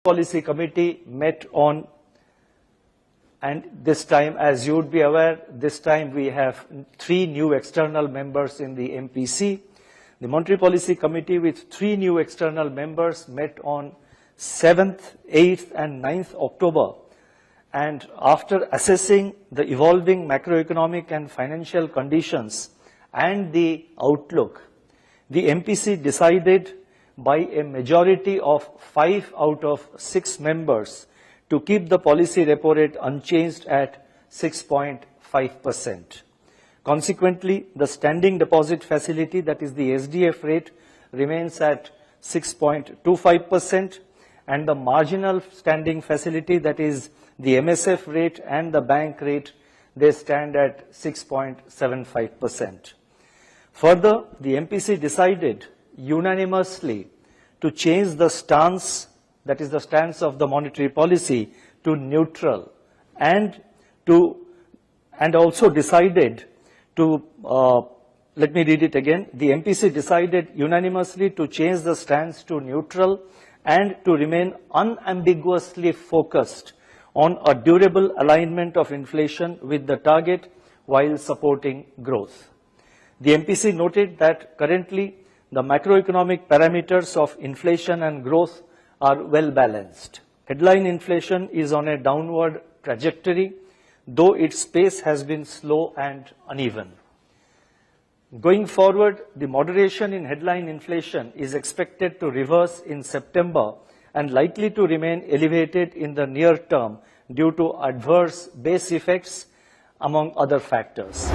Policy Committee met on, and this time, as you would be aware, this time we have 3 new external members in the MPC. The Monetary Policy Committee with 3 new external members met on 7th, 8th and 9th October. And after assessing the evolving macroeconomic and financial conditions and the outlook, the MPC decided by a majority of 5 out of 6 members to keep the policy repo rate unchanged at 6.5%. Consequently, the standing deposit facility, that is the SDF rate, remains at 6.25%, and the marginal standing facility, that is the MSF rate and the bank rate, they stand at 6.75%. Further, the MPC decided unanimously to change the stance, that is the stance of the monetary policy, to neutral, and also decided to, let me read it again, the MPC decided unanimously to change the stance to neutral and to remain unambiguously focused on a durable alignment of inflation with the target while supporting growth. The MPC noted that currently the macroeconomic parameters of inflation and growth are well balanced. Headline inflation is on a downward trajectory, though its pace has been slow and uneven. Going forward, the moderation in headline inflation is expected to reverse in September and likely to remain elevated in the near term due to adverse base effects, among other factors.